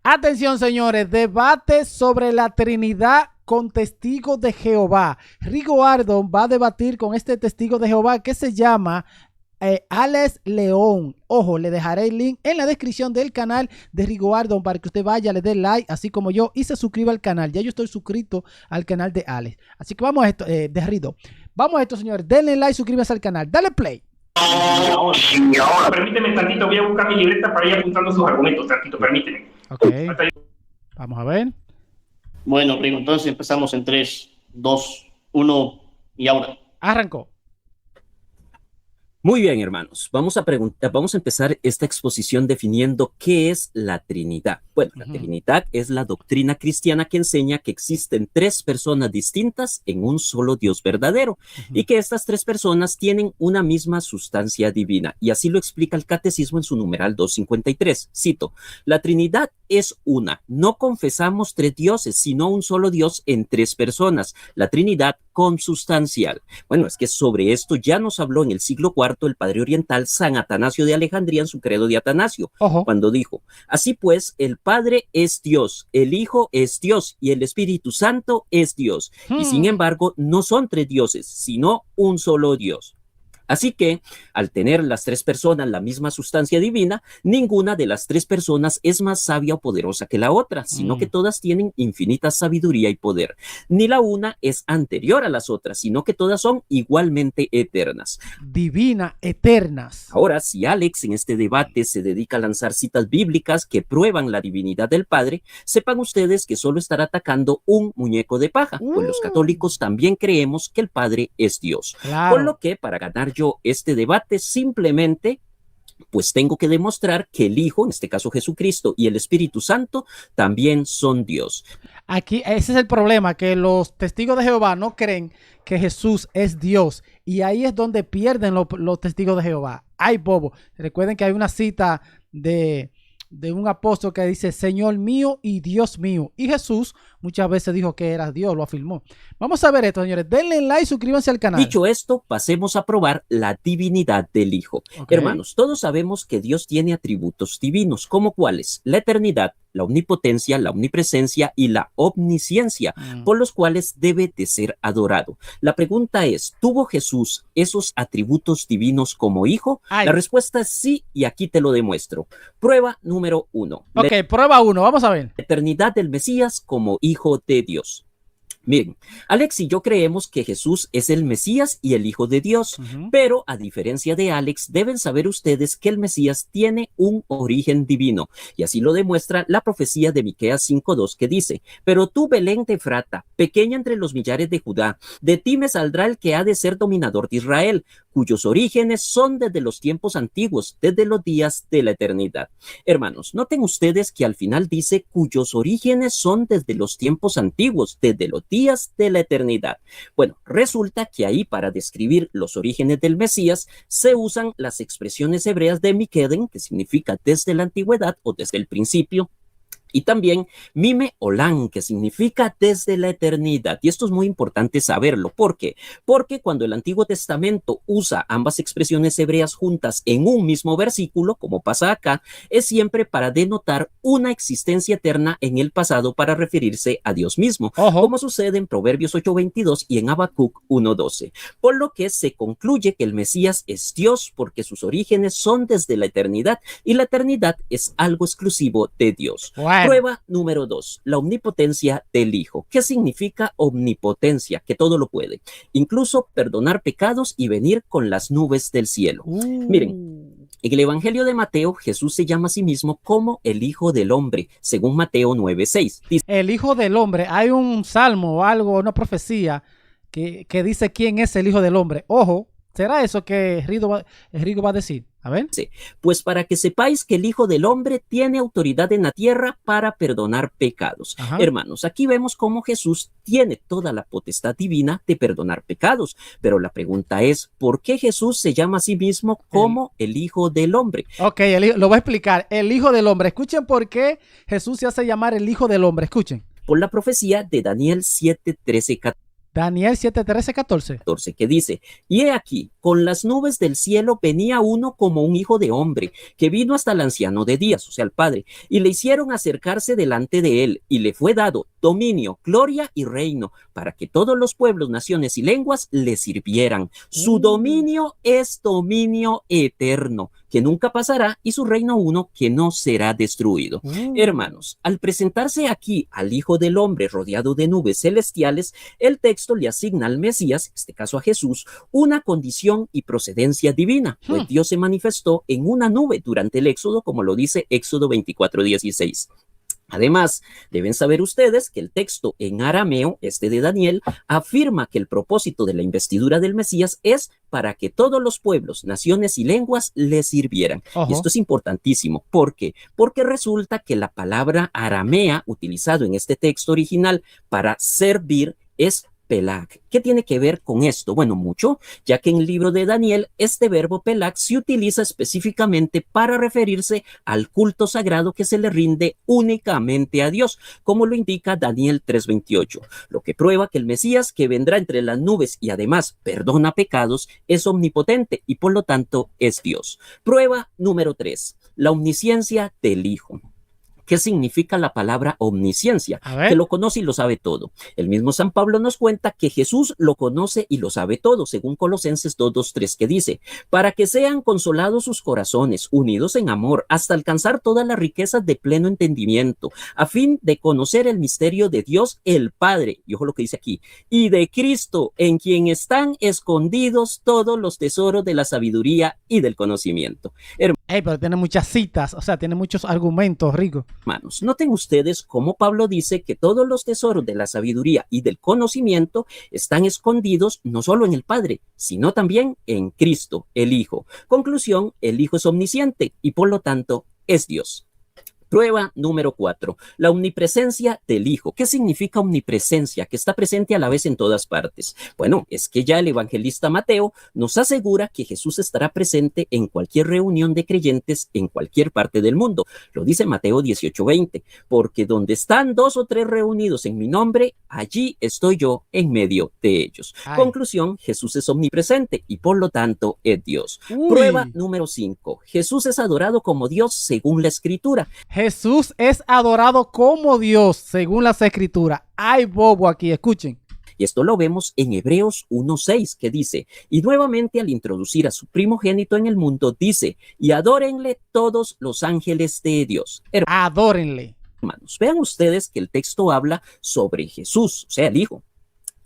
Atención, señores, debate sobre la Trinidad con testigos de Jehová. Rigo Ardon va a debatir con este testigo de Jehová que se llama Alex León. Ojo, le dejaré el link en la descripción del canal de Rigo Ardon para que usted vaya, le dé like, así como yo, y se suscriba al canal. Ya yo estoy suscrito al canal de Alex. Así que vamos a esto, de Rido. Vamos a esto, señores. Denle like, suscríbanse al canal. Dale play. Y ahora, permíteme tantito, voy a buscar mi libreta para ir apuntando sus argumentos, tantito, permíteme. Ok, vamos a ver. Bueno, primo, entonces empezamos en 3, 2, 1 y ahora. Arrancó. Muy bien, hermanos. Vamos a empezar esta exposición definiendo qué es la Trinidad. Bueno, la Trinidad es la doctrina cristiana que enseña que existen tres personas distintas en un solo Dios verdadero y que estas tres personas tienen una misma sustancia divina. Y así lo explica el Catecismo en su numeral 253. Cito, la Trinidad es una. No confesamos tres dioses, sino un solo Dios en tres personas. La Trinidad consubstancial. Bueno, es que sobre esto ya nos habló en el siglo IV el padre oriental San Atanasio de Alejandría en su credo de Atanasio, cuando dijo, así pues, el Padre es Dios, el Hijo es Dios y el Espíritu Santo es Dios. Y sin embargo, no son tres dioses, sino un solo Dios. Así que, al tener las tres personas la misma sustancia divina, ninguna de las tres personas es más sabia o poderosa que la otra, sino que todas tienen infinita sabiduría y poder. Ni la una es anterior a las otras, sino que todas son igualmente eternas. Divina, eternas. Ahora, si Alex en este debate se dedica a lanzar citas bíblicas que prueban la divinidad del Padre, sepan ustedes que solo estará atacando un muñeco de paja, pues los católicos también creemos que el Padre es Dios. Claro. Por lo que, para ganar yo este debate, simplemente pues tengo que demostrar que el Hijo, en este caso Jesucristo, y el Espíritu Santo también son Dios. Aquí ese es el problema, que los testigos de Jehová no creen que Jesús es Dios, y ahí es donde pierden los testigos de Jehová. Ay, bobo, recuerden que hay una cita de un apóstol que dice, Señor mío y Dios mío. Y Jesús muchas veces dijo que era Dios, lo afirmó. Vamos a ver esto, señores. Denle like y suscríbanse al canal. Dicho esto, pasemos a probar la divinidad del Hijo. Hermanos, todos sabemos que Dios tiene atributos divinos, como cuáles: la eternidad, la omnipotencia, la omnipresencia y la omnisciencia, por los cuales debe de ser adorado. La pregunta es, ¿tuvo Jesús esos atributos divinos como hijo? La respuesta es sí, y aquí te lo demuestro. Prueba número 1. Ok, prueba 1, vamos a ver. La eternidad del Mesías como hijo de Dios. Miren, Alex y yo creemos que Jesús es el Mesías y el Hijo de Dios, pero a diferencia de Alex, deben saber ustedes que el Mesías tiene un origen divino, y así lo demuestra la profecía de Miqueas 5:2 que dice, pero tú, Belén de Efrata, pequeña entre los millares de Judá, de ti me saldrá el que ha de ser dominador de Israel, cuyos orígenes son desde los tiempos antiguos, desde los días de la eternidad. Hermanos, noten ustedes que al final dice cuyos orígenes son desde los tiempos antiguos, desde los días de la eternidad. Bueno, resulta que ahí para describir los orígenes del Mesías se usan las expresiones hebreas de Mikeden, que significa desde la antigüedad o desde el principio, y también Mime Olán, que significa desde la eternidad. Y esto es muy importante saberlo. ¿Por qué? Porque cuando el Antiguo Testamento usa ambas expresiones hebreas juntas en un mismo versículo, como pasa acá, es siempre para denotar una existencia eterna en el pasado para referirse a Dios mismo, como sucede en Proverbios 8:22 y en Habacuc 1:12. Por lo que se concluye que el Mesías es Dios porque sus orígenes son desde la eternidad y la eternidad es algo exclusivo de Dios. Prueba número 2, la omnipotencia del Hijo. ¿Qué significa omnipotencia? Que todo lo puede, incluso perdonar pecados y venir con las nubes del cielo. Miren, en el Evangelio de Mateo, Jesús se llama a sí mismo como el Hijo del Hombre, según Mateo 9:6. El Hijo del Hombre, hay un salmo o algo, una profecía que dice quién es el Hijo del Hombre. Ojo, ¿será eso que Rigo va a decir? A ver. Pues para que sepáis que el Hijo del Hombre tiene autoridad en la tierra para perdonar pecados. Hermanos, aquí vemos cómo Jesús tiene toda la potestad divina de perdonar pecados. Pero la pregunta es, ¿por qué Jesús se llama a sí mismo como el Hijo del Hombre? Ok, lo voy a explicar. El Hijo del Hombre. Escuchen por qué Jesús se hace llamar el Hijo del Hombre. Escuchen. Por la profecía de Daniel 7:13-14. Daniel 7:13-14. Que dice, y he aquí, con las nubes del cielo venía uno como un hijo de hombre, que vino hasta el anciano de días, o sea, el Padre, y le hicieron acercarse delante de él, y le fue dado dominio, gloria y reino, para que todos los pueblos, naciones y lenguas le sirvieran. Su dominio es dominio eterno, que nunca pasará, y su reino uno que no será destruido. Hermanos, al presentarse aquí al Hijo del Hombre rodeado de nubes celestiales, el texto le asigna al Mesías, en este caso a Jesús, una condición y procedencia divina, pues Dios se manifestó en una nube durante el Éxodo, como lo dice Éxodo 24:16. Además, deben saber ustedes que el texto en arameo, este de Daniel, afirma que el propósito de la investidura del Mesías es para que todos los pueblos, naciones y lenguas le sirvieran. Y esto es importantísimo. ¿Por qué? Porque resulta que la palabra aramea utilizado en este texto original para servir es Pelag. ¿Qué tiene que ver con esto? Bueno, mucho, ya que en el libro de Daniel este verbo Pelag se utiliza específicamente para referirse al culto sagrado que se le rinde únicamente a Dios, como lo indica Daniel 3:28, lo que prueba que el Mesías que vendrá entre las nubes y además perdona pecados es omnipotente y por lo tanto es Dios. Prueba número 3, la omnisciencia del Hijo. ¿Qué significa la palabra omnisciencia? Que lo conoce y lo sabe todo. El mismo San Pablo nos cuenta que Jesús lo conoce y lo sabe todo, según Colosenses 2:3, que dice, para que sean consolados sus corazones, unidos en amor, hasta alcanzar todas las riquezas de pleno entendimiento, a fin de conocer el misterio de Dios el Padre, y ojo lo que dice aquí, y de Cristo, en quien están escondidos todos los tesoros de la sabiduría y del conocimiento. Pero tiene muchas citas, o sea, tiene muchos argumentos, Rico. Hermanos, noten ustedes cómo Pablo dice que todos los tesoros de la sabiduría y del conocimiento están escondidos no solo en el Padre, sino también en Cristo, el Hijo. Conclusión, el Hijo es omnisciente y por lo tanto es Dios. Prueba número 4, la omnipresencia del Hijo. ¿Qué significa omnipresencia? Que está presente a la vez en todas partes. Bueno, es que ya el evangelista Mateo nos asegura que Jesús estará presente en cualquier reunión de creyentes en cualquier parte del mundo. Lo dice Mateo 18:20, porque donde están 2 o 3 reunidos en mi nombre, allí estoy yo en medio de ellos. Conclusión, Jesús es omnipresente y por lo tanto es Dios. Prueba número 5, Jesús es adorado como Dios según la Escritura. Jesús es adorado como Dios, según las Escrituras. Hay bobo aquí, escuchen. Y esto lo vemos en Hebreos 1:6, que dice, y nuevamente al introducir a su primogénito en el mundo, dice, y adórenle todos los ángeles de Dios. Adórenle. Hermanos, vean ustedes que el texto habla sobre Jesús, o sea, el Hijo.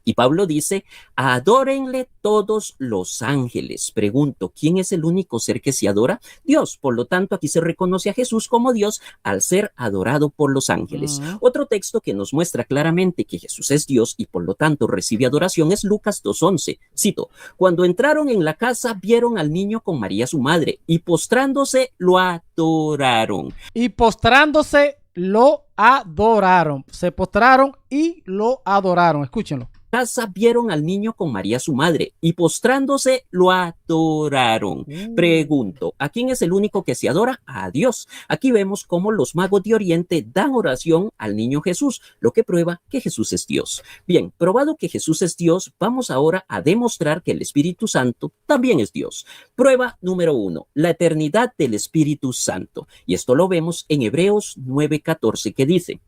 Y Pablo dice, adórenle todos los ángeles. Pregunto, ¿quién es el único ser que se adora? Dios. Por lo tanto, aquí se reconoce a Jesús como Dios al ser adorado por los ángeles. Otro texto que nos muestra claramente que Jesús es Dios y por lo tanto recibe adoración es Lucas 2:11. Cito, cuando entraron en la casa vieron al niño con María su madre y postrándose lo adoraron. Y postrándose lo adoraron. Se postraron y lo adoraron. Escúchenlo. Casa vieron al niño con María su madre y postrándose lo adoraron. Pregunto, ¿a quién es el único que se adora? A Dios. Aquí vemos cómo los magos de Oriente dan oración al niño Jesús, lo que prueba que Jesús es Dios. Bien, probado que Jesús es Dios, vamos ahora a demostrar que el Espíritu Santo también es Dios. Prueba número 1, la eternidad del Espíritu Santo. Y esto lo vemos en Hebreos 9:14, que dice,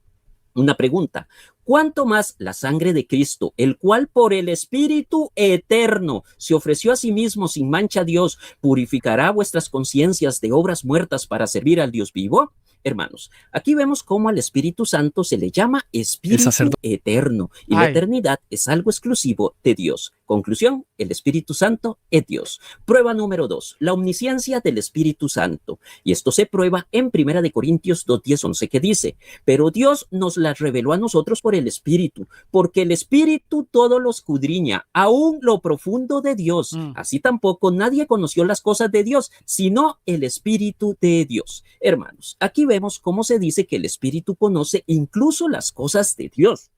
una pregunta, ¿cuánto más la sangre de Cristo, el cual por el Espíritu eterno se ofreció a sí mismo sin mancha a Dios, purificará vuestras conciencias de obras muertas para servir al Dios vivo? Hermanos, aquí vemos cómo al Espíritu Santo se le llama Espíritu eterno y la eternidad es algo exclusivo de Dios. Conclusión, el Espíritu Santo es Dios. Prueba número 2, la omnisciencia del Espíritu Santo. Y esto se prueba en 1 Corintios 2:10-11, que dice, pero Dios nos las reveló a nosotros por el Espíritu, porque el Espíritu todo lo escudriña, aún lo profundo de Dios. Así tampoco nadie conoció las cosas de Dios, sino el Espíritu de Dios. Hermanos, aquí vemos cómo se dice que el Espíritu conoce incluso las cosas de Dios.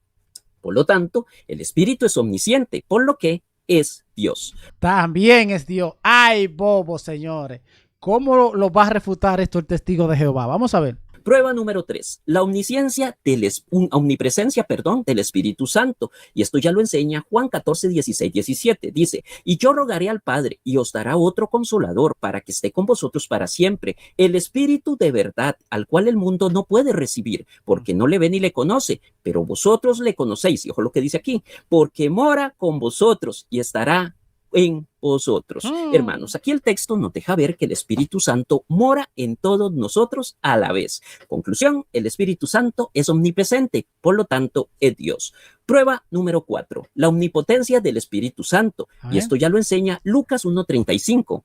Por lo tanto, el Espíritu es omnisciente, por lo que es Dios. También es Dios. ¡Ay, bobo, señores! ¿Cómo lo va a refutar esto el testigo de Jehová? Vamos a ver. Prueba número 3, la omnisciencia omnipresencia, del Espíritu Santo. Y esto ya lo enseña Juan 14, 16, 17. Dice, y yo rogaré al Padre y os dará otro consolador para que esté con vosotros para siempre, el Espíritu de verdad, al cual el mundo no puede recibir, porque no le ve ni le conoce, pero vosotros le conocéis. Y ojo lo que dice aquí, porque mora con vosotros y estará en vosotros. Hermanos, aquí el texto nos deja ver que el Espíritu Santo mora en todos nosotros a la vez. Conclusión, el Espíritu Santo es omnipresente, por lo tanto es Dios. Prueba número 4, la omnipotencia del Espíritu Santo. Y esto ya lo enseña Lucas 1:35.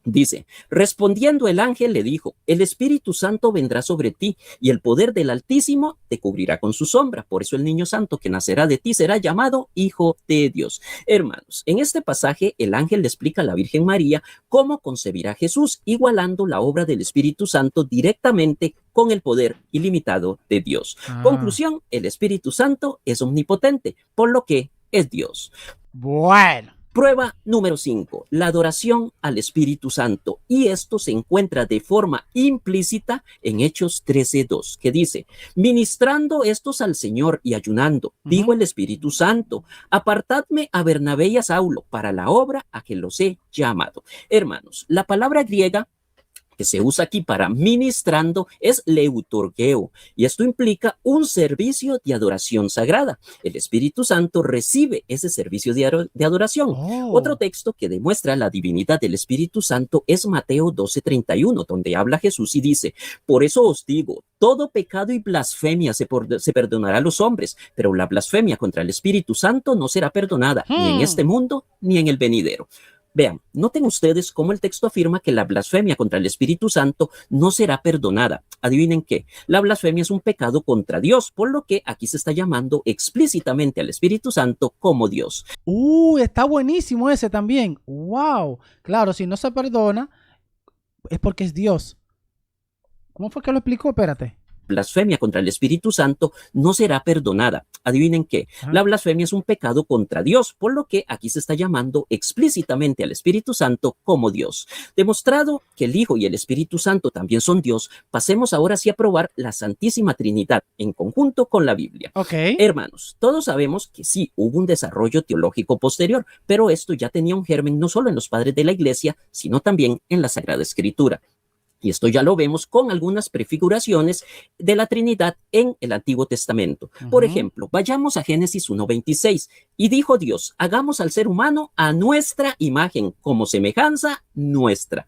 Dice, respondiendo el ángel le dijo, el Espíritu Santo vendrá sobre ti y el poder del Altísimo te cubrirá con su sombra. Por eso el niño santo que nacerá de ti será llamado Hijo de Dios. Hermanos, en este pasaje el ángel le explica a la Virgen María cómo concebirá a Jesús, igualando la obra del Espíritu Santo directamente con el poder ilimitado de Dios. Conclusión, el Espíritu Santo es omnipotente, por lo que es Dios. Bueno. Prueba número 5, la adoración al Espíritu Santo. Y esto se encuentra de forma implícita en Hechos 13:2, que dice, ministrando estos al Señor y ayunando, dijo el Espíritu Santo, apartadme a Bernabé y a Saulo para la obra a que los he llamado. Hermanos, la palabra griega que se usa aquí para ministrando es leutorgeo, y esto implica un servicio de adoración sagrada. El Espíritu Santo recibe ese servicio de adoración. Otro texto que demuestra la divinidad del Espíritu Santo es Mateo 12:31, donde habla Jesús y dice, por eso os digo, todo pecado y blasfemia se perdonará a los hombres, pero la blasfemia contra el Espíritu Santo no será perdonada, ni en este mundo, ni en el venidero. Vean, noten ustedes cómo el texto afirma que la blasfemia contra el Espíritu Santo no será perdonada. Adivinen qué, la blasfemia es un pecado contra Dios, por lo que aquí se está llamando explícitamente al Espíritu Santo como Dios. Está buenísimo ese también. Wow. Claro, si no se perdona, es porque es Dios. ¿Cómo fue que lo explicó? Espérate. Blasfemia contra el Espíritu Santo no será perdonada. Adivinen qué, la blasfemia es un pecado contra Dios, por lo que aquí se está llamando explícitamente al Espíritu Santo como Dios. Demostrado que el Hijo y el Espíritu Santo también son Dios, pasemos ahora sí a probar la Santísima Trinidad en conjunto con la Biblia. Hermanos, todos sabemos que sí hubo un desarrollo teológico posterior, pero esto ya tenía un germen no solo en los padres de la Iglesia, sino también en la Sagrada Escritura. Y esto ya lo vemos con algunas prefiguraciones de la Trinidad en el Antiguo Testamento. Por ejemplo, vayamos a Génesis 1:26. Y dijo Dios, hagamos al ser humano a nuestra imagen, como semejanza nuestra.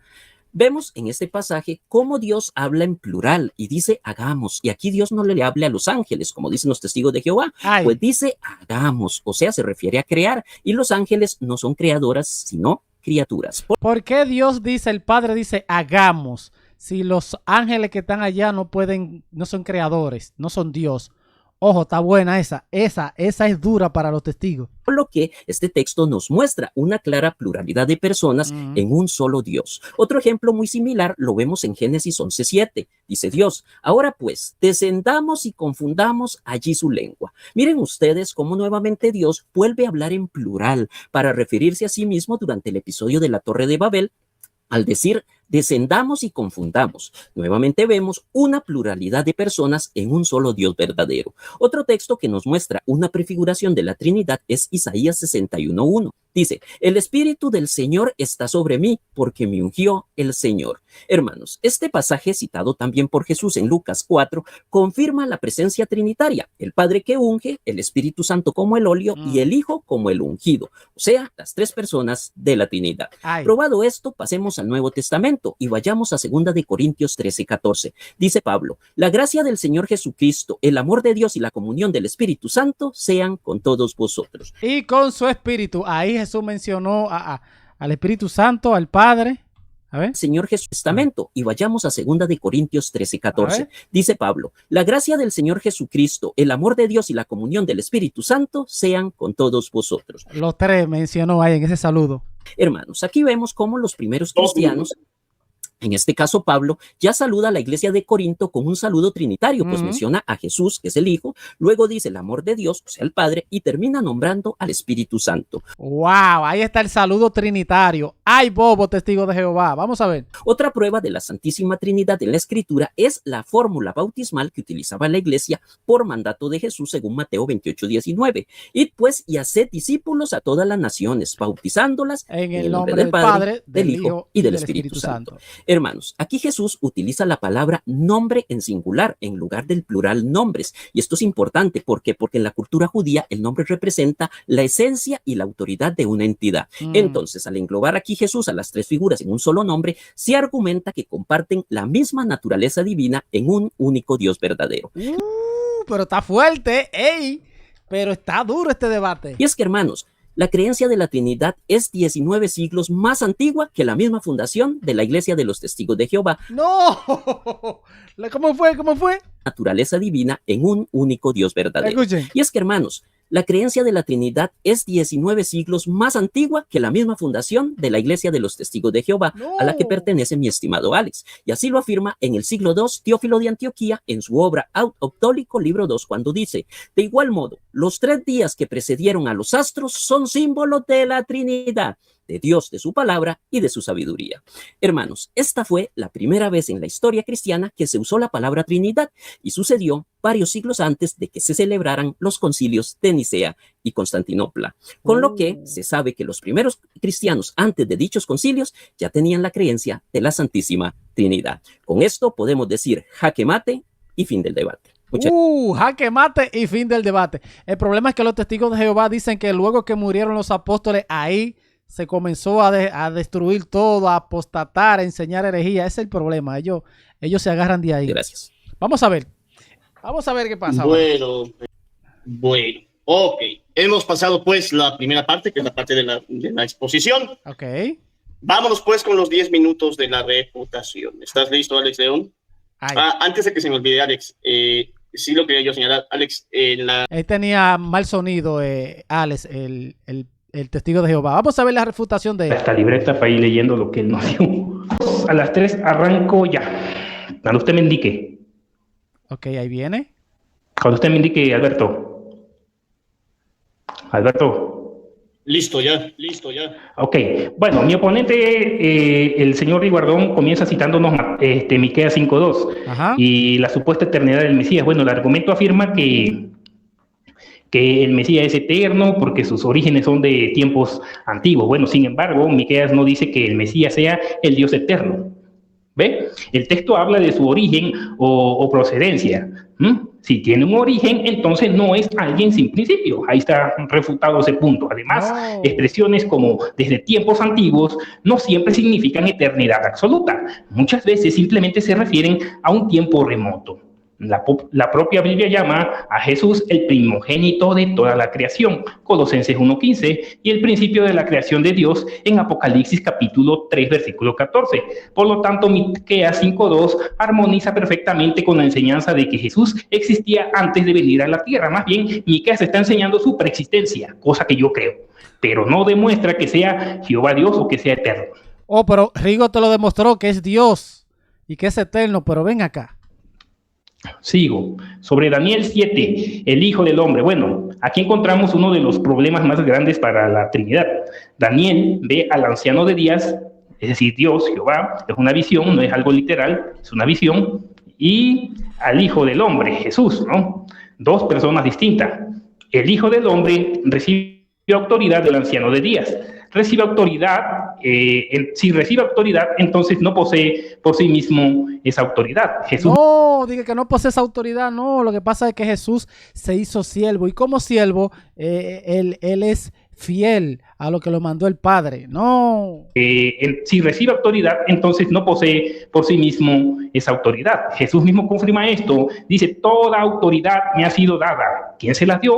Vemos en este pasaje cómo Dios habla en plural y dice hagamos. Y aquí Dios no le habla a los ángeles, como dicen los testigos de Jehová, pues dice hagamos. O sea, se refiere a crear. Y los ángeles no son creadoras, sino criaturas. ¿Por qué Dios dice, el Padre dice hagamos? Si los ángeles que están allá no son creadores, no son Dios. Ojo, está buena esa es dura para los testigos. Por lo que este texto nos muestra una clara pluralidad de personas en un solo Dios. Otro ejemplo muy similar lo vemos en Génesis 11:7. Dice Dios, ahora pues, descendamos y confundamos allí su lengua. Miren ustedes cómo nuevamente Dios vuelve a hablar en plural para referirse a sí mismo durante el episodio de la Torre de Babel, al decir descendamos y confundamos. Nuevamente vemos una pluralidad de personas en un solo Dios verdadero. Otro texto que nos muestra una prefiguración de la Trinidad es Isaías 61:1. Dice, el Espíritu del Señor está sobre mí porque me ungió el Señor. Hermanos, este pasaje citado también por Jesús en Lucas 4 confirma la presencia trinitaria, el Padre que unge, el Espíritu Santo como el óleo y el Hijo como el ungido, o sea, las tres personas de la Trinidad. Probado esto, pasemos al Nuevo Testamento y vayamos a 2 de Corintios 13:14. Dice Pablo, la gracia del Señor Jesucristo, el amor de Dios y la comunión del Espíritu Santo sean con todos vosotros. Y con su Espíritu, ahí Jesús mencionó al Espíritu Santo, al Padre. A ver. Señor Jesús Testamento, y vayamos a 2 de Corintios 13:14. Dice Pablo, la gracia del Señor Jesucristo, el amor de Dios y la comunión del Espíritu Santo sean con todos vosotros. Los tres mencionó ahí en ese saludo. Hermanos, aquí vemos cómo los primeros cristianos En este caso, Pablo ya saluda a la iglesia de Corinto con un saludo trinitario, pues menciona a Jesús, que es el Hijo, luego dice el amor de Dios, o sea, el Padre, y termina nombrando al Espíritu Santo. ¡Wow! Ahí está el saludo trinitario. ¡Ay, bobo, testigo de Jehová! Vamos a ver. Otra prueba de la Santísima Trinidad en la Escritura es la fórmula bautismal que utilizaba la iglesia por mandato de Jesús, según Mateo 28:19. Id pues y haced discípulos a todas las naciones, bautizándolas en el nombre del Padre, del Hijo y del Espíritu Santo. Hermanos, aquí Jesús utiliza la palabra nombre en singular en lugar del plural nombres. Y esto es importante porque en la cultura judía el nombre representa la esencia y la autoridad de una entidad. Entonces, al englobar aquí Jesús a las tres figuras en un solo nombre, se argumenta que comparten la misma naturaleza divina en un único Dios verdadero. Pero está fuerte, ¡ey! Pero está duro este debate. Y es que, hermanos, la creencia de la Trinidad es 19 siglos más antigua que la misma fundación de la Iglesia de los Testigos de Jehová. ¡No! ¿Cómo fue? Naturaleza divina en un único Dios verdadero. Escuchen. Y es que, hermanos, la creencia de la Trinidad es 19 siglos más antigua que la misma fundación de la Iglesia de los Testigos de Jehová, a la que pertenece mi estimado Alex. Y así lo afirma en el siglo II Teófilo de Antioquía en su obra Autólico, libro 2, cuando dice: de igual modo, los 3 días que precedieron a los astros son símbolos de la Trinidad, de Dios, de su palabra y de su sabiduría. Hermanos, esta fue la primera vez en la historia cristiana que se usó la palabra Trinidad y sucedió varios siglos antes de que se celebraran los concilios de Nicea y Constantinopla, con lo que se sabe que los primeros cristianos antes de dichos concilios ya tenían la creencia de la Santísima Trinidad. Con esto podemos decir jaque mate y fin del debate. Jaque mate y fin del debate. El problema es que los testigos de Jehová dicen que luego que murieron los apóstoles, ahí se comenzó a destruir todo, a apostatar, a enseñar herejía. Ese es el problema. Ellos se agarran de ahí. Gracias. Vamos a ver qué pasa. Bueno, ok. Hemos pasado pues la primera parte, que es la parte de la exposición. Ok. Vámonos pues con los 10 minutos de la refutación. ¿Estás listo, Alex León? Antes de que se me olvide, Alex, sí lo quería yo señalar, Alex, Él tenía mal sonido, Alex, el testigo de Jehová. Vamos a ver la refutación de él. Esta libreta para ir leyendo lo que él nos dio. A las 3 arranco ya. Cuando usted me indique. Ok, ahí viene. Cuando usted me indique, Alberto. Listo ya. Ok, bueno, mi oponente, el señor Riguardón, comienza citándonos Miqueas 5:2 y la supuesta eternidad del Mesías. Bueno, el argumento afirma que el Mesías es eterno porque sus orígenes son de tiempos antiguos. Bueno, sin embargo, Miqueas no dice que el Mesías sea el Dios eterno. ¿Ve? El texto habla de su origen o procedencia. Si tiene un origen, entonces no es alguien sin principio. Ahí está refutado ese punto. Además, expresiones como desde tiempos antiguos no siempre significan eternidad absoluta. Muchas veces simplemente se refieren a un tiempo remoto. La propia Biblia llama a Jesús el primogénito de toda la creación, Colosenses 1:15, y el principio de la creación de Dios en Apocalipsis capítulo 3, versículo 14. Por lo tanto, Miqueas 5:2 armoniza perfectamente con la enseñanza de que Jesús existía antes de venir a la tierra. Más bien, Miqueas está enseñando su preexistencia, cosa que yo creo, pero no demuestra que sea Jehová Dios o que sea eterno. Pero Rigo te lo demostró que es Dios y que es eterno, pero ven acá. Sigo. Sobre Daniel 7, el Hijo del Hombre. Bueno, aquí encontramos uno de los problemas más grandes para la Trinidad. Daniel ve al anciano de días, es decir, Dios, Jehová, es una visión, no es algo literal, es una visión, y al Hijo del Hombre, Jesús, ¿no? 2 personas distintas. El Hijo del Hombre recibe autoridad del anciano de días. Recibe autoridad, si recibe autoridad, entonces no posee por sí mismo esa autoridad. Jesús. No, diga que no posee esa autoridad, no. Lo que pasa es que Jesús se hizo siervo y como siervo, él es fiel a lo que lo mandó el Padre. No. Si recibe autoridad, entonces no posee por sí mismo esa autoridad. Jesús mismo confirma esto. Dice, toda autoridad me ha sido dada. ¿Quién se la dio?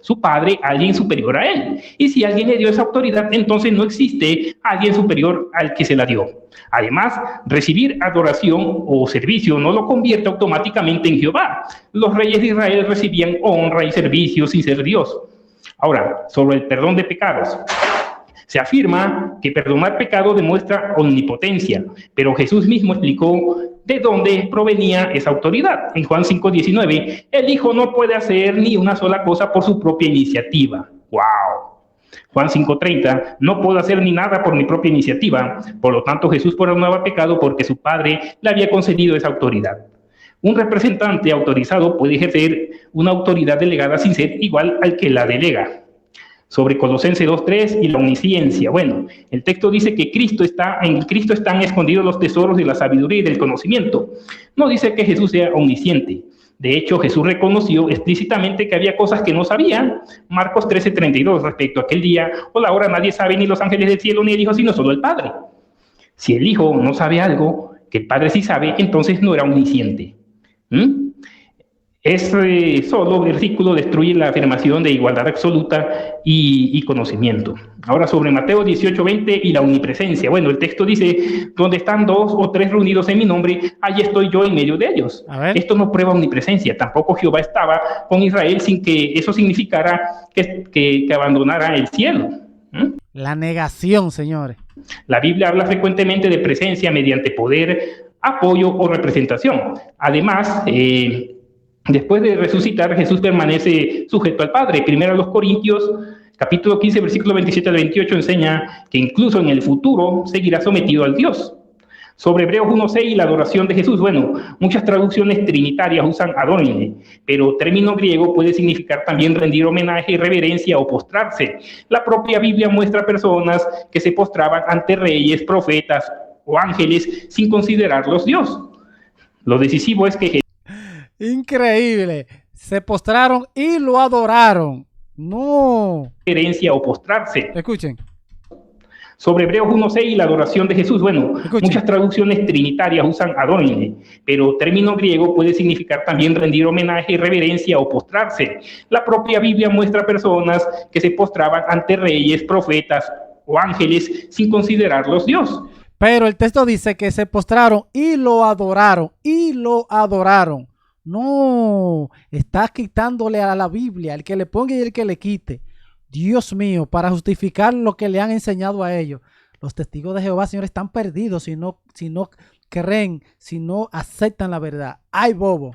Su Padre, alguien superior a él. Y si alguien le dio esa autoridad, entonces no existe alguien superior al que se la dio. Además, recibir adoración o servicio no lo convierte automáticamente en Jehová. Los reyes de Israel recibían honra y servicio sin ser Dios. Ahora, sobre el perdón de pecados. Se afirma que perdonar pecado demuestra omnipotencia, pero Jesús mismo explicó de dónde provenía esa autoridad. En Juan 5:19, el Hijo no puede hacer ni una sola cosa por su propia iniciativa. ¡Wow! Juan 5:30, no puedo hacer ni nada por mi propia iniciativa. Por lo tanto, Jesús perdonaba pecado porque su Padre le había concedido esa autoridad. Un representante autorizado puede ejercer una autoridad delegada sin ser igual al que la delega. Sobre Colosenses 2:3 y la omnisciencia. Bueno, el texto dice que en Cristo están escondidos los tesoros de la sabiduría y del conocimiento. No dice que Jesús sea omnisciente. De hecho, Jesús reconoció explícitamente que había cosas que no sabía. Marcos 13:32, respecto a aquel día o la hora nadie sabe, ni los ángeles del cielo, ni el Hijo, sino solo el Padre. Si el Hijo no sabe algo que el Padre sí sabe, entonces no era omnisciente. Este solo versículo destruye la afirmación de igualdad absoluta y conocimiento. Ahora sobre Mateo 18:20 y la omnipresencia. Bueno, el texto dice, donde están 2 o 3 reunidos en mi nombre, allí estoy yo en medio de ellos. Esto no prueba omnipresencia. Tampoco Jehová estaba con Israel sin que eso significara que abandonara el cielo. La negación, señores. La Biblia habla frecuentemente de presencia mediante poder, apoyo o representación. Además, después de resucitar, Jesús permanece sujeto al Padre. Primero a los Corintios, capítulo 15, versículo 27 al 28, enseña que incluso en el futuro seguirá sometido al Dios. Sobre Hebreos 1:6 y la adoración de Jesús. Bueno, muchas traducciones trinitarias usan adorne, pero término griego puede significar también rendir homenaje, reverencia o postrarse. La propia Biblia muestra personas que se postraban ante reyes, profetas o ángeles sin considerarlos Dios. Lo decisivo es que increíble. Se postraron y lo adoraron. No. Reverencia o postrarse. Escuchen. Sobre Hebreos 1:6 y la adoración de Jesús. Bueno, muchas traducciones trinitarias usan adorne, pero término griego puede significar también rendir homenaje, reverencia o postrarse. La propia Biblia muestra personas que se postraban ante reyes, profetas o ángeles sin considerarlos Dios. Pero el texto dice que se postraron y lo adoraron. Y lo adoraron. No, está quitándole a la Biblia, el que le ponga y el que le quite. Dios mío, para justificar lo que le han enseñado a ellos. Los testigos de Jehová, señores, están perdidos si no creen, si no aceptan la verdad. ¡Ay, bobo!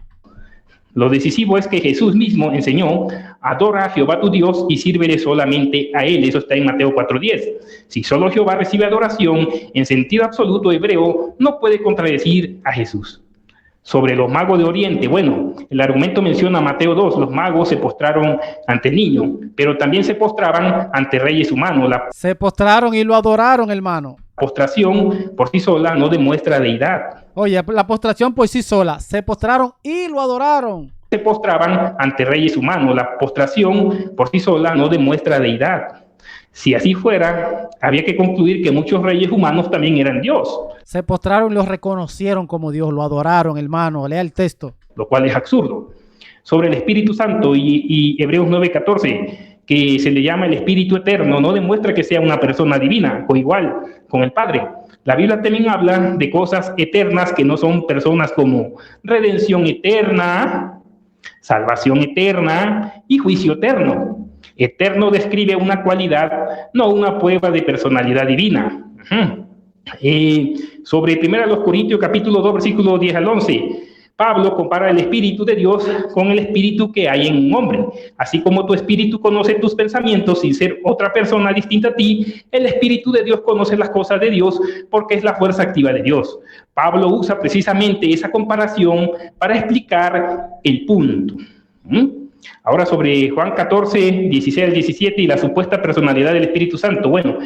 Lo decisivo es que Jesús mismo enseñó, adora a Jehová tu Dios y sírvele solamente a Él. Eso está en Mateo 4:10. Si solo Jehová recibe adoración en sentido absoluto hebreo, no puede contradecir a Jesús. Sobre los magos de Oriente, bueno, el argumento menciona Mateo 2, los magos se postraron ante el niño, pero también se postraban ante reyes humanos. Se postraron y lo adoraron, hermano. La postración por sí sola no demuestra deidad. Oye, la postración por sí sola, se postraron y lo adoraron. Se postraban ante reyes humanos, la postración por sí sola no demuestra deidad. Si así fuera, había que concluir que muchos reyes humanos también eran Dios. Se postraron y lo reconocieron como Dios, lo adoraron, hermano. Lea el texto. Lo cual es absurdo. Sobre el Espíritu Santo y Hebreos 9:14, que se le llama el Espíritu Eterno, no demuestra que sea una persona divina, o igual con el Padre. La Biblia también habla de cosas eternas que no son personas, como redención eterna, salvación eterna y juicio eterno. Eterno describe una cualidad, no una prueba de personalidad divina. Sobre 1 Corintios capítulo 2, versículo 10 al 11, Pablo compara el Espíritu de Dios con el Espíritu que hay en un hombre. Así como tu Espíritu conoce tus pensamientos sin ser otra persona distinta a ti, el Espíritu de Dios conoce las cosas de Dios porque es la fuerza activa de Dios. Pablo usa precisamente esa comparación para explicar el punto. Ahora sobre Juan 14, 16 al 17 y la supuesta personalidad del Espíritu Santo. Bueno,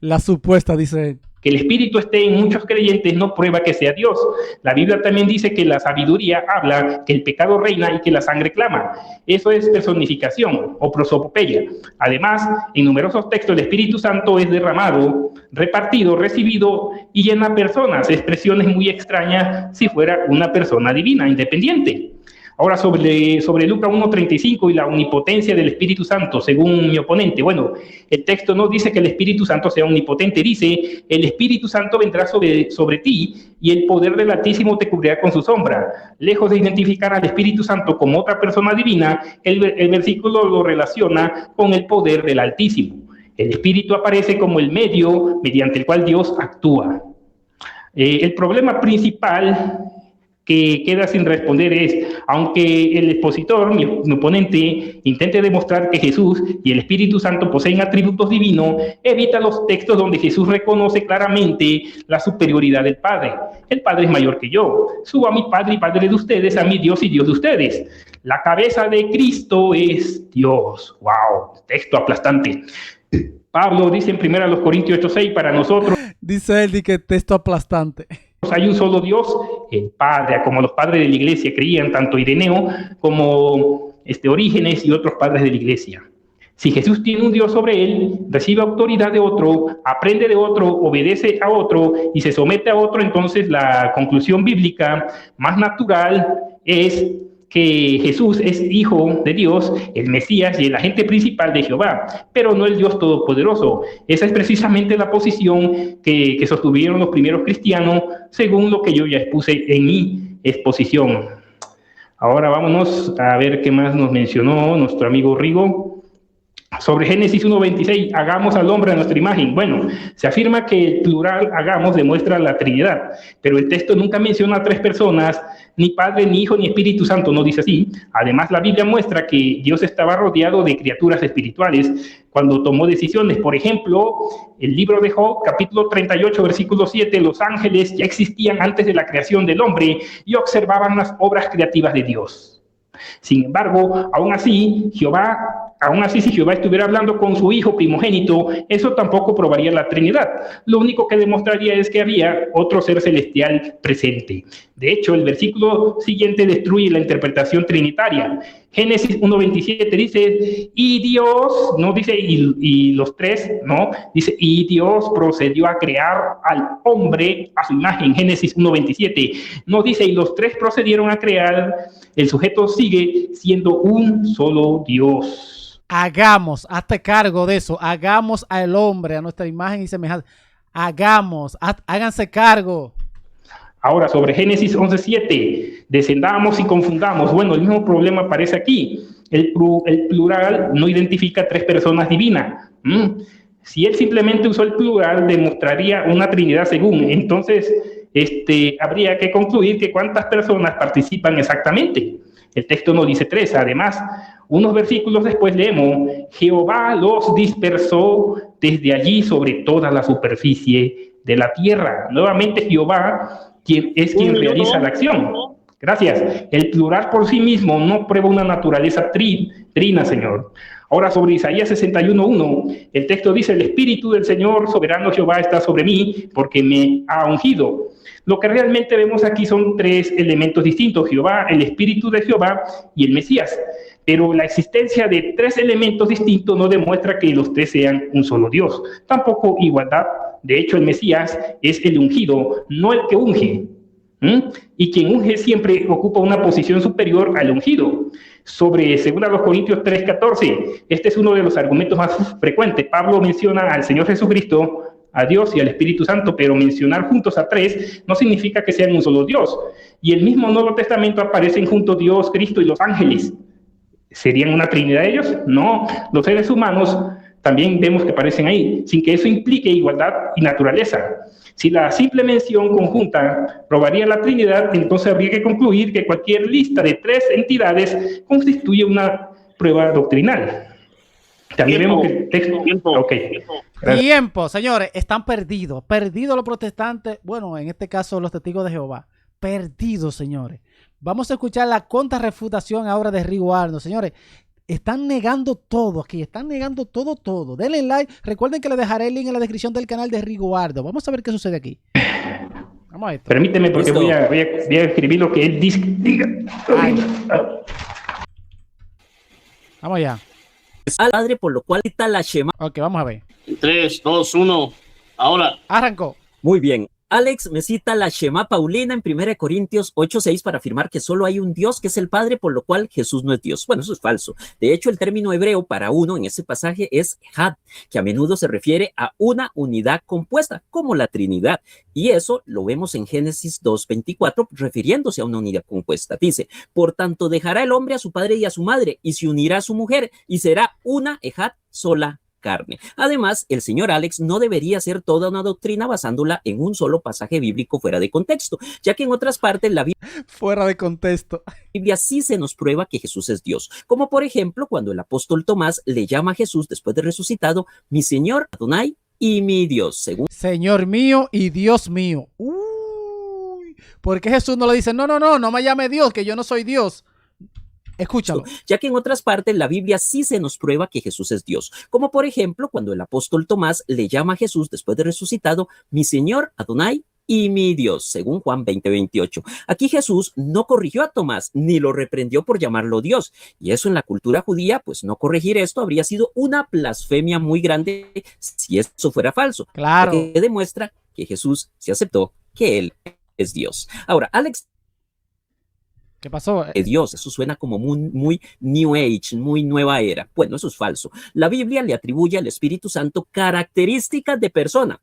la supuesta, dice. Que el Espíritu esté en muchos creyentes no prueba que sea Dios. La Biblia también dice que la sabiduría habla, que el pecado reina y que la sangre clama. Eso es personificación o prosopopeya. Además, en numerosos textos el Espíritu Santo es derramado, repartido, recibido y llena personas. Expresiones muy extrañas si fuera una persona divina, independiente. Ahora sobre Lucas 1:35 y la omnipotencia del Espíritu Santo, según mi oponente. Bueno, el texto no dice que el Espíritu Santo sea omnipotente, dice, el Espíritu Santo vendrá sobre ti y el poder del Altísimo te cubrirá con su sombra. Lejos de identificar al Espíritu Santo como otra persona divina, el versículo lo relaciona con el poder del Altísimo. El Espíritu aparece como el medio mediante el cual Dios actúa. El problema principal que queda sin responder es, aunque el expositor, mi oponente, intente demostrar que Jesús y el Espíritu Santo poseen atributos divinos, evita los textos donde Jesús reconoce claramente la superioridad del Padre. El Padre es mayor que yo. Subo a mi Padre y Padre de ustedes, a mi Dios y Dios de ustedes. La cabeza de Cristo es Dios. ¡Wow! Texto aplastante. Pablo dice en 1 Corintios 8:6, para nosotros... Dice él que texto aplastante. Hay un solo Dios, el Padre, como los padres de la iglesia creían, tanto Ireneo como Orígenes y otros padres de la iglesia. Si Jesús tiene un Dios sobre él, recibe autoridad de otro, aprende de otro, obedece a otro y se somete a otro, entonces la conclusión bíblica más natural es que Jesús es hijo de Dios, el Mesías y el agente principal de Jehová, pero no el Dios todopoderoso. Esa es precisamente la posición que sostuvieron los primeros cristianos, según lo que yo ya expuse en mi exposición. Ahora vámonos a ver qué más nos mencionó nuestro amigo Rigo. Sobre Génesis 1:26, hagamos al hombre a nuestra imagen. Bueno, se afirma que el plural hagamos demuestra la Trinidad, pero el texto nunca menciona a tres personas, ni Padre, ni Hijo, ni Espíritu Santo, no dice así. Además, la Biblia muestra que Dios estaba rodeado de criaturas espirituales cuando tomó decisiones. Por ejemplo, el libro de Job, capítulo 38, versículo 7, los ángeles ya existían antes de la creación del hombre y observaban las obras creativas de Dios. Sin embargo, aún así, si Jehová estuviera hablando con su hijo primogénito, eso tampoco probaría la Trinidad. Lo único que demostraría es que había otro ser celestial presente. De hecho, el versículo siguiente destruye la interpretación trinitaria. Génesis 1:27 dice, y Dios, no dice y los tres, no, dice, y Dios procedió a crear al hombre a su imagen. Génesis 1:27. No dice, y los tres procedieron a crear. El sujeto sigue siendo un solo Dios. Hazte cargo de eso. Hagamos al hombre a nuestra imagen y semejanza. Háganse cargo. Ahora, sobre Génesis 11:7, descendamos y confundamos. Bueno, el mismo problema aparece aquí. El plural no identifica tres personas divinas. Si él simplemente usó el plural, demostraría una Trinidad según. Entonces, habría que concluir que cuántas personas participan exactamente. El texto no dice tres. Además, unos versículos después leemos, Jehová los dispersó desde allí sobre toda la superficie de la tierra. Nuevamente, Jehová quien realiza la acción. Gracias. El plural por sí mismo no prueba una naturaleza trina, Señor. Ahora, sobre Isaías 61:1, el texto dice, el Espíritu del Señor soberano Jehová está sobre mí porque me ha ungido. Lo que realmente vemos aquí son tres elementos distintos, Jehová, el Espíritu de Jehová y el Mesías. Pero la existencia de tres elementos distintos no demuestra que los tres sean un solo Dios. Tampoco igualdad. De hecho, el Mesías es el ungido, no el que unge. Y quien unge siempre ocupa una posición superior al ungido. Sobre 2 Corintios 3:14, este es uno de los argumentos más frecuentes. Pablo menciona al Señor Jesucristo, a Dios y al Espíritu Santo, pero mencionar juntos a tres no significa que sean un solo Dios. Y el mismo Nuevo Testamento aparecen juntos Dios, Cristo y los ángeles. ¿Serían una trinidad ellos? No, los seres humanos también vemos que aparecen ahí, sin que eso implique igualdad y naturaleza. Si la simple mención conjunta probaría la Trinidad, entonces habría que concluir que cualquier lista de tres entidades constituye una prueba doctrinal. También vemos que el texto... Tiempo, señores, están perdidos los protestantes, bueno, en este caso los testigos de Jehová, perdidos, señores. Vamos a escuchar la contrarrefutación ahora de Rigo Ardo, señores. Están negando todo aquí, están negando todo. Denle like, recuerden que les dejaré el link en la descripción del canal de Rigo Ardo. Vamos a ver qué sucede aquí. Vamos a esto. Permíteme porque voy a escribir lo que él diga. Vamos allá. Al Padre, por lo cual cita la Shema. Ok, vamos a ver. 3, 2, 1, ahora. Arrancó. Muy bien. Alex me cita la Shema Paulina en 1 Corintios 8:6 para afirmar que solo hay un Dios que es el Padre, por lo cual Jesús no es Dios. Bueno, eso es falso. De hecho, el término hebreo para uno en ese pasaje es had, que a menudo se refiere a una unidad compuesta, como la Trinidad. Y eso lo vemos en Génesis 2:24, refiriéndose a una unidad compuesta. Dice, por tanto dejará el hombre a su padre y a su madre, y se unirá a su mujer, y será una ejad sola carne. Además, el señor Alex no debería hacer toda una doctrina basándola en un solo pasaje bíblico fuera de contexto, ya que en otras partes la fuera de contexto. Biblia sí se nos prueba que Jesús es Dios, como por ejemplo cuando el apóstol Tomás le llama a Jesús después de resucitado, mi Señor Adonai y mi Dios, según Señor mío y Dios mío. Uy, ¿por qué Jesús no le dice, no me llame Dios, que yo no soy Dios? Escúchalo. Ya que en otras partes la Biblia sí se nos prueba que Jesús es Dios, como por ejemplo cuando el apóstol Tomás le llama a Jesús después de resucitado, mi Señor Adonai y mi Dios, según Juan 20:28. Aquí Jesús no corrigió a Tomás ni lo reprendió por llamarlo Dios. Y eso en la cultura judía, pues no corregir esto habría sido una blasfemia muy grande si eso fuera falso. Claro. Que demuestra que Jesús se aceptó que Él es Dios. Ahora, Alex, ¿qué pasó? Dios, eso suena como muy New Age, muy nueva era. Bueno, eso es falso. La Biblia le atribuye al Espíritu Santo características de persona.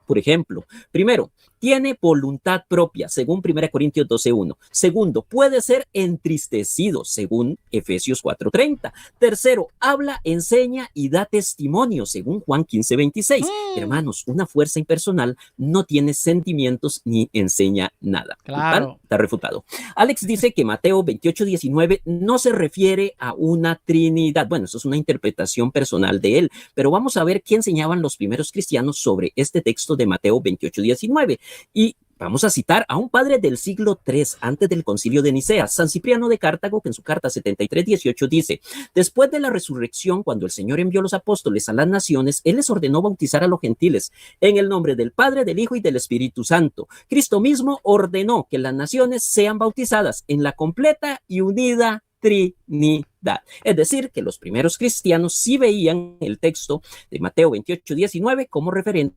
Por ejemplo, primero, tiene voluntad propia, según 1 Corintios 12:1. Segundo, puede ser entristecido, según Efesios 4:30. Tercero, habla, enseña y da testimonio, según Juan 15:26. Hermanos, una fuerza impersonal no tiene sentimientos ni enseña nada. Claro. Está refutado. Alex dice que Mateo 28:19 no se refiere a una trinidad. Bueno, eso es una interpretación personal de él, pero vamos a ver qué enseñaban los primeros cristianos sobre este texto de Mateo 28:19. Y vamos a citar a un padre del siglo III, antes del concilio de Nicea, San Cipriano de Cartago, que en su carta 73:18 dice, después de la resurrección, cuando el Señor envió los apóstoles a las naciones, Él les ordenó bautizar a los gentiles en el nombre del Padre, del Hijo y del Espíritu Santo. Cristo mismo ordenó que las naciones sean bautizadas en la completa y unida Trinidad. Es decir, que los primeros cristianos sí veían el texto de Mateo 28:19 como referente.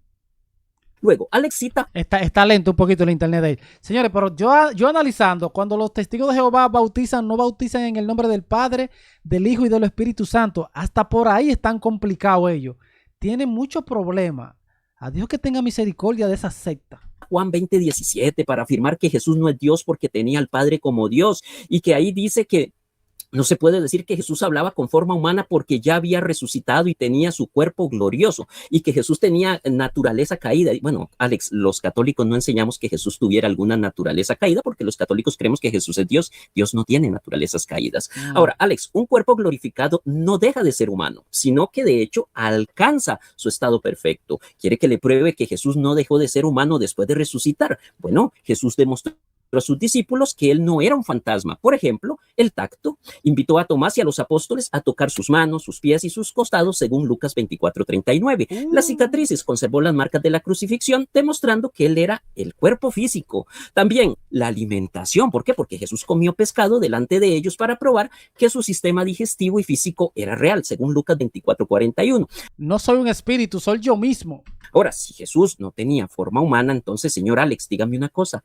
Luego, Alex cita. Está lento un poquito el internet de ahí. Señores, pero yo analizando, cuando los testigos de Jehová bautizan, no bautizan en el nombre del Padre, del Hijo y del Espíritu Santo. Hasta por ahí están complicados ellos. Tienen muchos problemas. A Dios que tenga misericordia de esa secta. Juan 20:17 para afirmar que Jesús no es Dios porque tenía al Padre como Dios, y que ahí dice que no se puede decir que Jesús hablaba con forma humana porque ya había resucitado y tenía su cuerpo glorioso, y que Jesús tenía naturaleza caída. Bueno, Alex, los católicos no enseñamos que Jesús tuviera alguna naturaleza caída porque los católicos creemos que Jesús es Dios. Dios no tiene naturalezas caídas. Ahora, Alex, un cuerpo glorificado no deja de ser humano, sino que de hecho alcanza su estado perfecto. ¿Quiere que le pruebe que Jesús no dejó de ser humano después de resucitar? Bueno, Jesús demostró a sus discípulos que él no era un fantasma. Por ejemplo, el tacto. Invitó a Tomás y a los apóstoles a tocar sus manos, sus pies y sus costados, según Lucas 24:39. Las cicatrices conservó las marcas de la crucifixión, demostrando que él era el cuerpo físico. También la alimentación. ¿Por qué? Porque Jesús comió pescado delante de ellos para probar que su sistema digestivo y físico era real, según Lucas 24:41. No soy un espíritu, soy yo mismo. Ahora, si Jesús no tenía forma humana, entonces, señor Alex, dígame una cosa.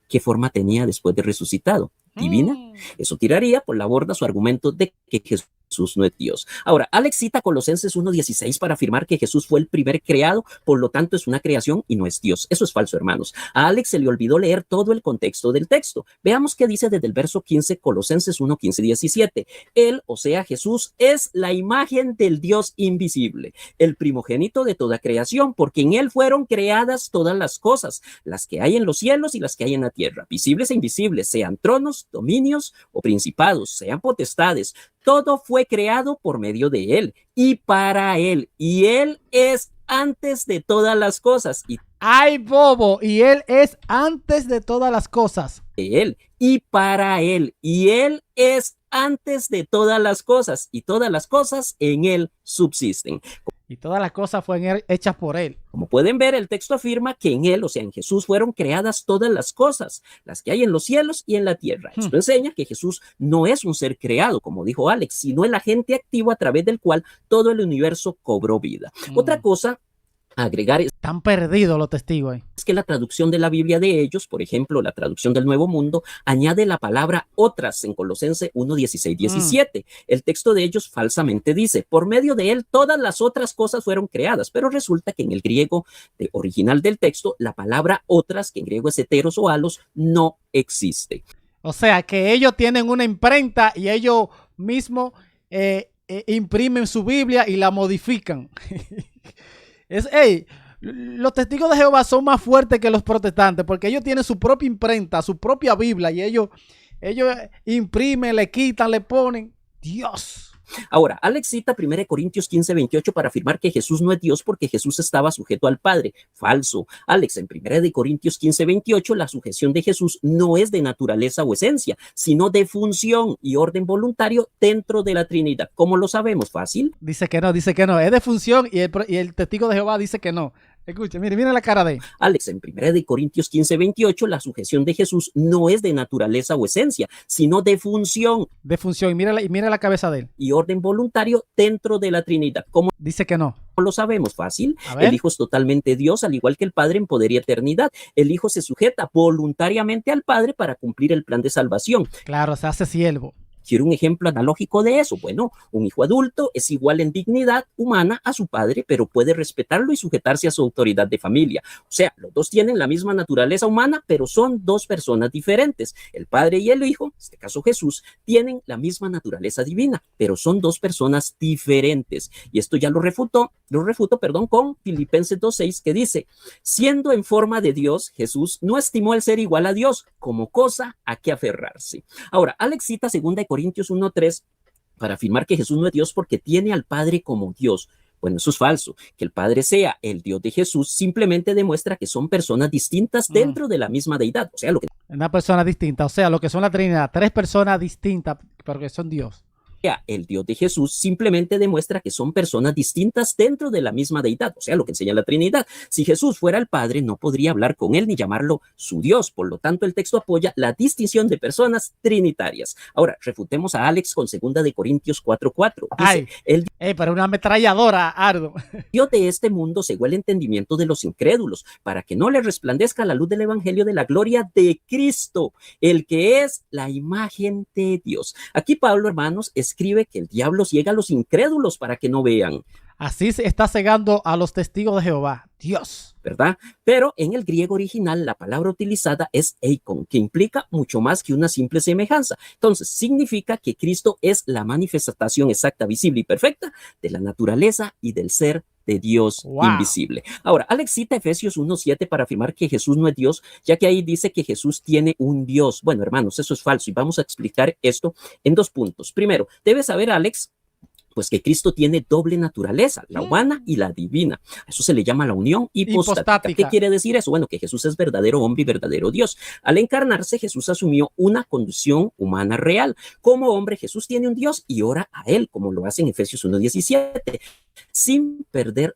¿Qué forma tenía después de resucitado? ¿Divina? Eso tiraría por la borda su argumento de que Jesús no es Dios. Ahora, Alex cita Colosenses 1:16 para afirmar que Jesús fue el primer creado, por lo tanto es una creación y no es Dios. Eso es falso, hermanos. A Alex se le olvidó leer todo el contexto del texto. Veamos qué dice desde el verso 15, Colosenses 1:15-17. Él, o sea, Jesús, es la imagen del Dios invisible, el primogénito de toda creación, porque en él fueron creadas todas las cosas, las que hay en los cielos y las que hay en la tierra, visibles e invisibles, sean tronos, dominios o principados, sean potestades. Todo fue creado por medio de él y para él, y él es antes de todas las cosas. ¡Ay, bobo! Y él es antes de todas las cosas. De él y para él, y él es antes de todas las cosas, y todas las cosas en él subsisten. Y todas las cosas fueron hechas por él. Como pueden ver, el texto afirma que en él, o sea, en Jesús, fueron creadas todas las cosas, las que hay en los cielos y en la tierra. Esto enseña que Jesús no es un ser creado, como dijo Alex, sino el agente activo a través del cual todo el universo cobró vida. Otra cosa a agregar están perdidos los testigos ahí. Es que la traducción de la Biblia de ellos, por ejemplo, la traducción del Nuevo Mundo, añade la palabra otras en Colosenses 1:16-17. El texto de ellos falsamente dice, por medio de él todas las otras cosas fueron creadas, pero resulta que en el griego original del texto, la palabra otras, que en griego es heteros o alos, no existe. O sea, que ellos tienen una imprenta y ellos mismos imprimen su Biblia y la modifican. Los testigos de Jehová son más fuertes que los protestantes porque ellos tienen su propia imprenta, su propia Biblia y ellos imprimen, le quitan, le ponen. Dios. Ahora, Alex cita 1 Corintios 15:28 para afirmar que Jesús no es Dios porque Jesús estaba sujeto al Padre. Falso. Alex, en 1 Corintios 15:28, la sujeción de Jesús no es de naturaleza o esencia, sino de función y orden voluntario dentro de la Trinidad. ¿Cómo lo sabemos? Fácil. Dice que no. Es de función y el testigo de Jehová dice que no. Escuche, mire la cara de él. Alex, en 1 Corintios 15:28, la sujeción de Jesús no es de naturaleza o esencia, sino de función. De función, y mira la cabeza de él. Y orden voluntario dentro de la Trinidad. ¿Cómo dice que no? Lo sabemos, fácil. El Hijo es totalmente Dios, al igual que el Padre en poder y eternidad. El Hijo se sujeta voluntariamente al Padre para cumplir el plan de salvación. Claro, se hace siervo. ¿Quiero un ejemplo analógico de eso? Bueno, un hijo adulto es igual en dignidad humana a su padre, pero puede respetarlo y sujetarse a su autoridad de familia. O sea, los dos tienen la misma naturaleza humana, pero son dos personas diferentes. El padre y el hijo, en este caso Jesús, tienen la misma naturaleza divina, pero son dos personas diferentes. Y esto ya lo refuto, con Filipenses 2:6, que dice, siendo en forma de Dios, Jesús no estimó el ser igual a Dios como cosa a que aferrarse. Ahora, Alex cita 2 Corintios 1:3 para afirmar que Jesús no es Dios porque tiene al Padre como Dios. Bueno, eso es falso. Que el Padre sea el Dios de Jesús simplemente demuestra que son personas distintas dentro de la misma deidad. O sea, una persona distinta, o sea, lo que son la Trinidad, 3 personas distintas, pero que son Dios. El Dios de Jesús simplemente demuestra que son personas distintas dentro de la misma deidad, o sea, lo que enseña la Trinidad. Si Jesús fuera el Padre, no podría hablar con él ni llamarlo su Dios. Por lo tanto, el texto apoya la distinción de personas trinitarias. Ahora, refutemos a Alex con 2 Corintios 4:4. Pero una ametralladora, Ardo. Dios de este mundo cegó el entendimiento de los incrédulos para que no les resplandezca la luz del evangelio de la gloria de Cristo, el que es la imagen de Dios. Aquí Pablo, hermanos, escribe que el diablo ciega a los incrédulos para que no vean. Así se está cegando a los testigos de Jehová. Dios. ¿Verdad? Pero en el griego original la palabra utilizada es eikon, que implica mucho más que una simple semejanza. Entonces, significa que Cristo es la manifestación exacta, visible y perfecta de la naturaleza y del ser de Dios invisible. Ahora, Alex cita Efesios 1:7 para afirmar que Jesús no es Dios, ya que ahí dice que Jesús tiene un Dios. Bueno, hermanos, eso es falso y vamos a explicar esto en 2 puntos. Primero, debes saber, Alex, pues que Cristo tiene doble naturaleza, la humana y la divina. Eso se le llama la unión hipostática. ¿Qué quiere decir eso? Bueno, que Jesús es verdadero hombre y verdadero Dios. Al encarnarse, Jesús asumió una condición humana real. Como hombre, Jesús tiene un Dios y ora a él, como lo hace en Efesios 1:17, sin perder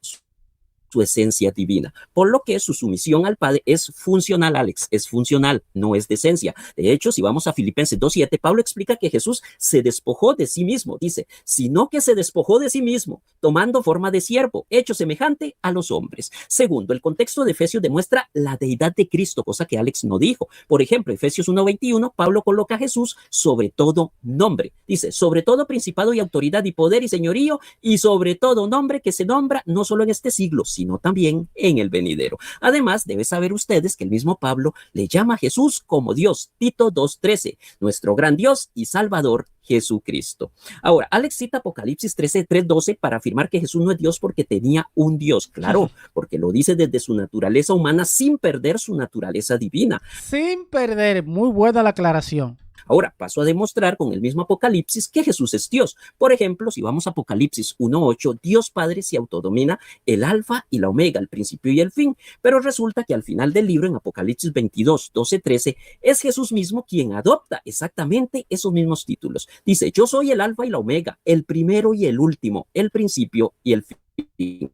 su esencia divina, por lo que su sumisión al Padre es funcional, Alex, es funcional, no es de esencia. De hecho, si vamos a Filipenses 2:7, Pablo explica que Jesús se despojó de sí mismo, dice, sino que se despojó de sí mismo, tomando forma de siervo, hecho semejante a los hombres. Segundo, el contexto de Efesios demuestra la deidad de Cristo, cosa que Alex no dijo. Por ejemplo, Efesios 1:21, Pablo coloca a Jesús sobre todo nombre, dice, sobre todo principado y autoridad y poder y señorío, y sobre todo nombre que se nombra no solo en este siglo, sino también en el venidero. Además, deben saber ustedes que el mismo Pablo le llama a Jesús como Dios, Tito 2:13, nuestro gran Dios y Salvador Jesucristo. Ahora, Alex cita Apocalipsis 3:12 para afirmar que Jesús no es Dios porque tenía un Dios, claro, porque lo dice desde su naturaleza humana sin perder su naturaleza divina. Sin perder, muy buena la aclaración. Ahora, paso a demostrar con el mismo Apocalipsis que Jesús es Dios. Por ejemplo, si vamos a Apocalipsis 1:8, Dios Padre se autodomina el alfa y la omega, el principio y el fin. Pero resulta que al final del libro, en Apocalipsis 22:12-13, es Jesús mismo quien adopta exactamente esos mismos títulos. Dice, yo soy el alfa y la omega, el primero y el último, el principio y el fin.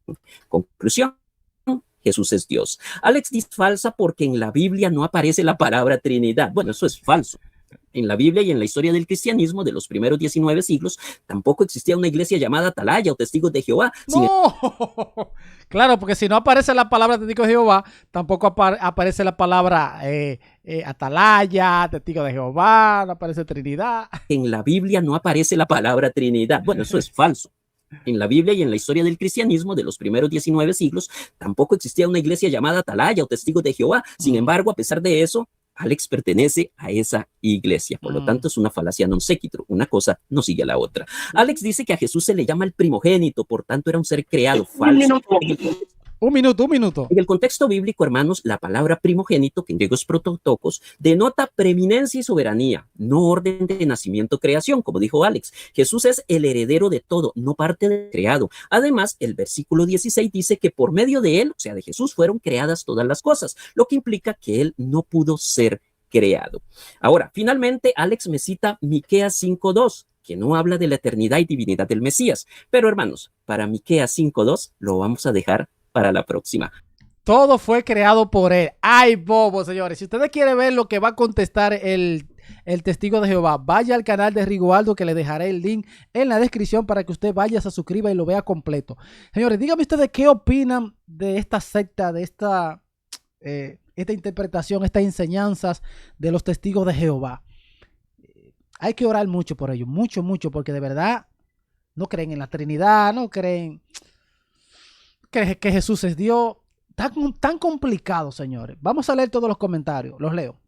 Conclusión. Jesús es Dios. Alex dice falsa porque en la Biblia no aparece la palabra Trinidad. Bueno, eso es falso. En la Biblia y en la historia del cristianismo de los primeros 19 siglos, tampoco existía una iglesia llamada Atalaya o Testigos de Jehová. No, claro, porque si no aparece la palabra Testigos de Jehová, tampoco aparece la palabra Atalaya, Testigos de Jehová, no aparece Trinidad. En la Biblia no aparece la palabra Trinidad. Bueno, eso es falso. En la Biblia y en la historia del cristianismo de los primeros 19 siglos, tampoco existía una iglesia llamada Atalaya o Testigos de Jehová. Sin embargo, a pesar de eso, Alex pertenece a esa iglesia. Por lo tanto, es una falacia non sequitur. Una cosa no sigue a la otra. Alex dice que a Jesús se le llama el primogénito, por tanto era un ser creado. Falso. Un minuto. En el contexto bíblico, hermanos, la palabra primogénito, que en griego es prototokos, denota preeminencia y soberanía, no orden de nacimiento-creación, como dijo Alex. Jesús es el heredero de todo, no parte del creado. Además, el versículo 16 dice que por medio de él, o sea, de Jesús, fueron creadas todas las cosas, lo que implica que él no pudo ser creado. Ahora, finalmente, Alex me cita Miqueas 5:2, que no habla de la eternidad y divinidad del Mesías. Pero, hermanos, para Miqueas 5:2 lo vamos a dejar para la próxima. Todo fue creado por él. ¡Ay, bobo, señores! Si ustedes quieren ver lo que va a contestar el testigo de Jehová, vaya al canal de Rigoaldo, que le dejaré el link en la descripción para que usted vaya, se suscriba y lo vea completo. Señores, díganme ustedes qué opinan de esta secta, de esta interpretación, estas enseñanzas de los testigos de Jehová. Hay que orar mucho por ellos, mucho, porque de verdad no creen en la Trinidad, no creen que Jesús es Dios. Tan complicado, señores. Vamos a leer todos los comentarios. Los leo.